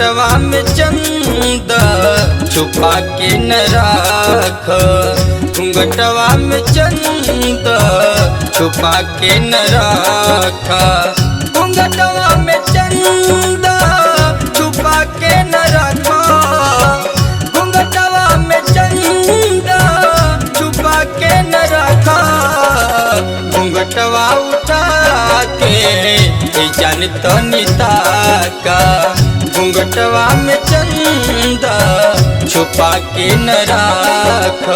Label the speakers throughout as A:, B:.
A: घुंघटवा में चंदा छुपा के न राख, घुंघटवा में चंदा छुपा के न राख, घुंघटवा में चंदा छुपा के न राख, घुंघटवा में चंदा छुपा के न राख, घुंघटवा उठा के जान तो निता का, घुंघटवा में चंदा छुपा के न राख।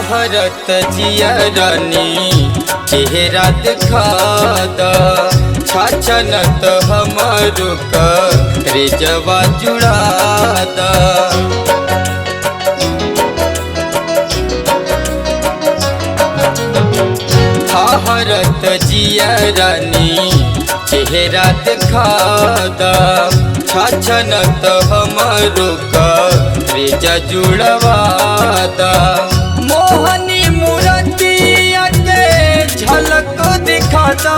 A: हरत जिया रानी चेहरा दिखा दा, छाछनत हमारो रे जवा जुड़ा दा। हरत जिया रानी चेहरा दिखा दा, छाछनत हमारो रे जुड़वा दा। मोहनी मूर्तिया के झलक दिखाता,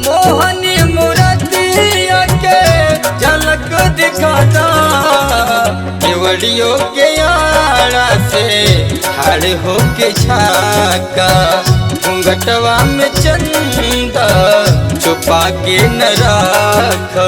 A: मोहनी मूर्तिया के झलक दिखाता, केवड़ियों के आड़ा से हाड़ हो के झाका, घुंघटवा में चंदा छुपा के न राख।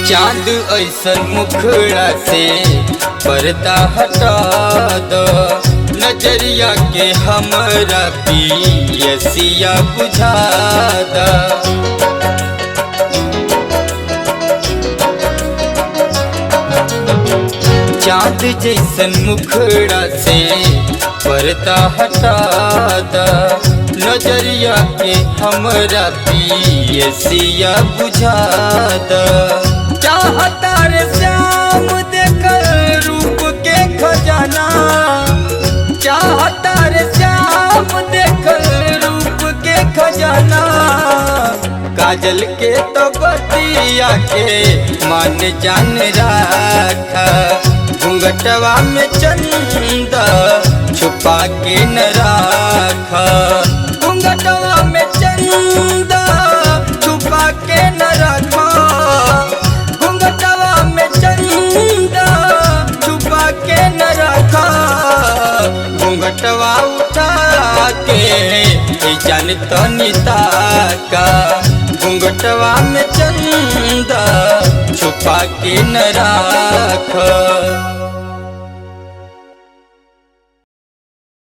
A: चाँद ऐसन मुखड़ा से पर्दा हटा दो, नजरिया के हमरा पियसिया बुझा दा। चाँद जैसन मुखड़ा से पर्दा हटा दा, नजरिया के हमरा पियसिया बुझा दा। चाहता रे श्याम देखल रूप के खजाना, चाहता रे श्याम देखल रूप के खजाना, काजल के तो बतिया के मान जान राखा, घुंघटवा में चंदा छुपा के न राखा, घुंघटवा में चंदा छुपा के न राखा, घुंघटवा में चंदा छुपा के न रखा, घुंघटवा उठा के जान तो निता का, घुंघटवा में चंदा छुपा के न राख।